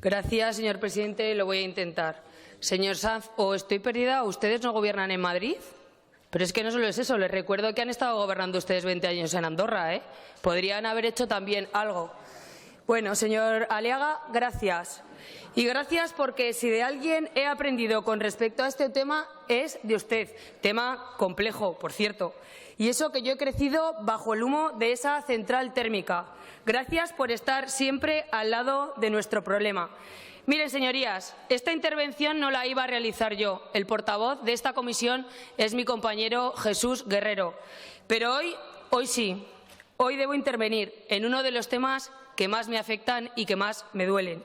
Gracias, señor presidente. Lo voy a intentar. Señor Sanz, o estoy perdida o ustedes no gobiernan en Madrid. Pero es que no solo es eso. Les recuerdo que han estado gobernando ustedes 20 años en Andorra, ¿eh? Podrían haber hecho también algo. Bueno, señor Aliaga, gracias. Y gracias porque si de alguien he aprendido con respecto a este tema es de usted. Tema complejo, por cierto. Y eso que yo he crecido bajo el humo de esa central térmica. Gracias por estar siempre al lado de nuestro problema. Miren, señorías, esta intervención no la iba a realizar yo. El portavoz de esta comisión es mi compañero Jesús Guerrero. Pero hoy sí, hoy debo intervenir en uno de los temas que más me afectan y que más me duelen.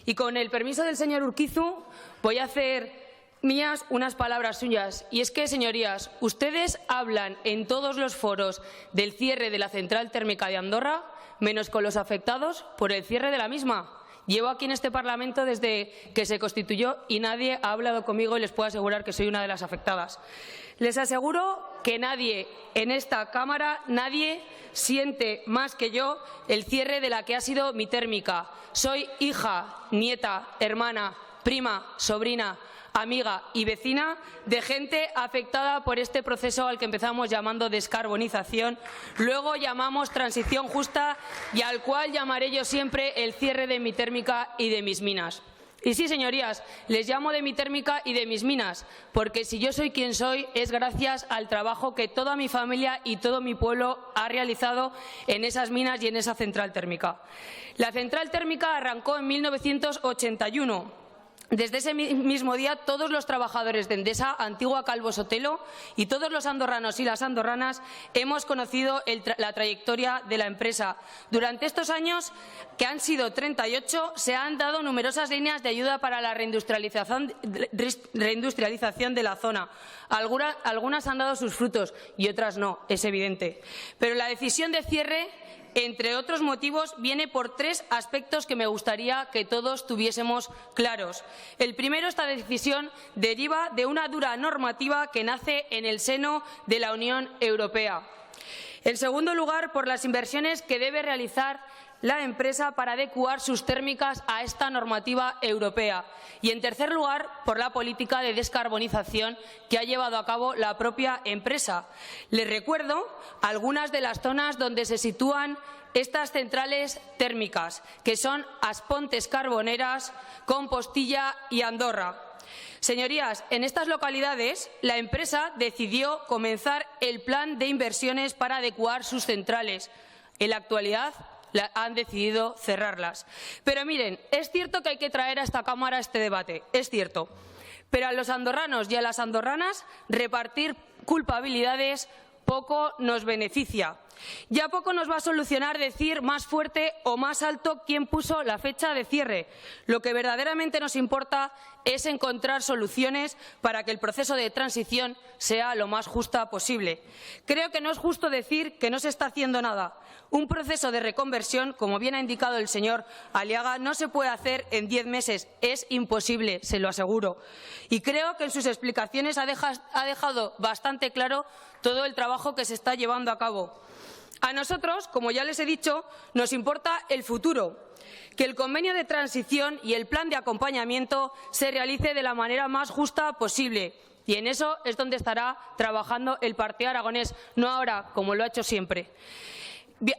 Y con el permiso del señor Urquizu voy a hacer mías unas palabras suyas. Y es que, señorías, ustedes hablan en todos los foros del cierre de la central térmica de Andorra, menos con los afectados por el cierre de la misma. Llevo aquí en este Parlamento desde que se constituyó y nadie ha hablado conmigo y les puedo asegurar que soy una de las afectadas. Les aseguro que nadie en esta Cámara, nadie siente más que yo el cierre de la que ha sido mi térmica. Soy hija, nieta, hermana, prima, sobrina, amiga y vecina de gente afectada por este proceso al que empezamos llamando descarbonización, luego llamamos transición justa y al cual llamaré yo siempre el cierre de mi térmica y de mis minas. Y sí, señorías, les llamo de mi térmica y de mis minas, porque si yo soy quien soy es gracias al trabajo que toda mi familia y todo mi pueblo ha realizado en esas minas y en esa central térmica. La central térmica arrancó en 1981. Desde ese mismo día, todos los trabajadores de Endesa, antigua Calvo Sotelo, y todos los andorranos y las andorranas hemos conocido la trayectoria de la empresa. Durante estos años, que han sido 38, se han dado numerosas líneas de ayuda para la reindustrialización de la zona. Algunas han dado sus frutos y otras no, es evidente. Pero la decisión de cierre, entre otros motivos, viene por tres aspectos que me gustaría que todos tuviésemos claros. El primero, esta decisión deriva de una dura normativa que nace en el seno de la Unión Europea. En segundo lugar, por las inversiones que debe realizar la empresa para adecuar sus térmicas a esta normativa europea. Y, en tercer lugar, por la política de descarbonización que ha llevado a cabo la propia empresa. Les recuerdo algunas de las zonas donde se sitúan estas centrales térmicas, que son As Pontes Carboneras, Compostilla y Andorra. Señorías, en estas localidades la empresa decidió comenzar el plan de inversiones para adecuar sus centrales. En la actualidad han decidido cerrarlas. Pero miren, es cierto que hay que traer a esta Cámara este debate, es cierto. Pero a los andorranos y a las andorranas repartir culpabilidades poco nos beneficia. Ya poco nos va a solucionar decir más fuerte o más alto quién puso la fecha de cierre. Lo que verdaderamente nos importa es encontrar soluciones para que el proceso de transición sea lo más justa posible. Creo que no es justo decir que no se está haciendo nada. Un proceso de reconversión, como bien ha indicado el señor Aliaga, no se puede hacer en 10 meses. Es imposible, se lo aseguro. Y creo que en sus explicaciones ha dejado bastante claro todo el trabajo que se está llevando a cabo. A nosotros, como ya les he dicho, nos importa el futuro, que el convenio de transición y el plan de acompañamiento se realice de la manera más justa posible. Y en eso es donde estará trabajando el Partido Aragonés, no ahora, como lo ha hecho siempre.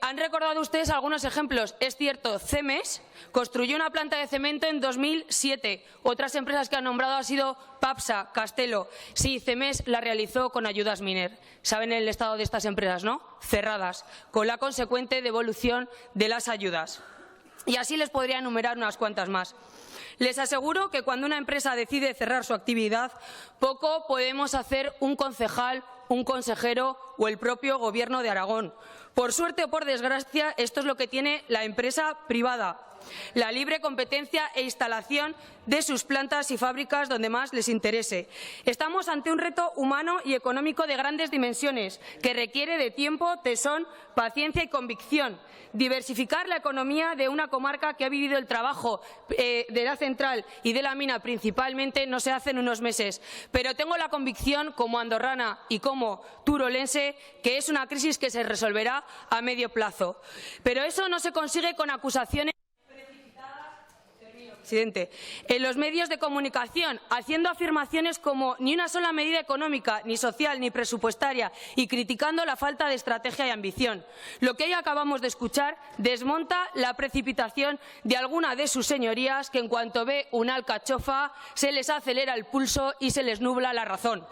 Han recordado ustedes algunos ejemplos. Es cierto, Cemes construyó una planta de cemento en 2007. Otras empresas que han nombrado han sido Papsa, Castelo. Sí, Cemes la realizó con ayudas Miner. Saben el estado de estas empresas, ¿no? Cerradas, con la consecuente devolución de las ayudas. Y así les podría enumerar unas cuantas más. Les aseguro que cuando una empresa decide cerrar su actividad, poco podemos hacer un concejal, un consejero o el propio Gobierno de Aragón. Por suerte o por desgracia, esto es lo que tiene la empresa privada: la libre competencia e instalación de sus plantas y fábricas donde más les interese. Estamos ante un reto humano y económico de grandes dimensiones que requiere de tiempo, tesón, paciencia y convicción. Diversificar la economía de una comarca que ha vivido el trabajo de la central y de la mina principalmente no se hace en unos meses. Pero tengo la convicción, como andorrana y como turolense, que es una crisis que se resolverá a medio plazo. Pero eso no se consigue con acusaciones. presidente, en los medios de comunicación, haciendo afirmaciones como ni una sola medida económica, ni social, ni presupuestaria, y criticando la falta de estrategia y ambición. Lo que hoy acabamos de escuchar desmonta la precipitación de alguna de sus señorías, que en cuanto ve una alcachofa se les acelera el pulso y se les nubla la razón.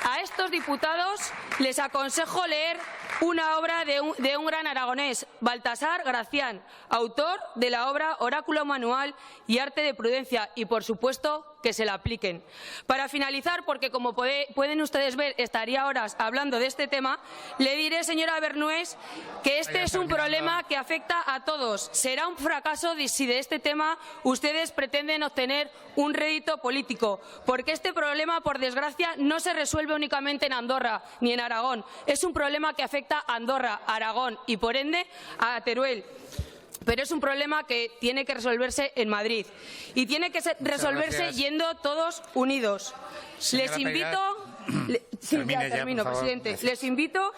A estos diputados les aconsejo leer una obra de un gran aragonés, Baltasar Gracián, autor de la obra Oráculo Manual y Arte de Prudencia, y, por supuesto, que se la apliquen. Para finalizar, porque como pueden ustedes ver, estaría horas hablando de este tema, le diré, señora Bernués, que este es un problema que afecta a todos. Será un fracaso si de este tema ustedes pretenden obtener un rédito político, porque este problema, por desgracia, no se resuelve únicamente en Andorra ni en Aragón. Es un problema que afecta a Andorra, Aragón y, por ende, a Teruel. Pero es un problema que tiene que resolverse en Madrid y tiene que resolverse yendo todos unidos. Les invito, presidente. Les invito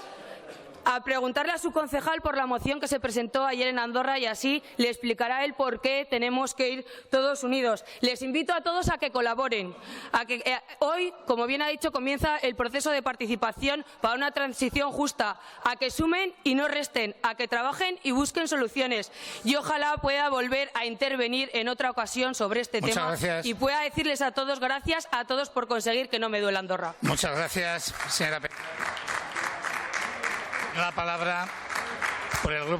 a preguntarle a su concejal por la moción que se presentó ayer en Andorra y así le explicará él por qué tenemos que ir todos unidos. Les invito a todos a que colaboren. Hoy, como bien ha dicho, comienza el proceso de participación para una transición justa. A que sumen y no resten, a que trabajen y busquen soluciones. Y ojalá pueda volver a intervenir en otra ocasión sobre este tema. Gracias. Y pueda decirles a todos gracias a todos por conseguir que no me duela Andorra. Muchas gracias, señora. La palabra por el grupo.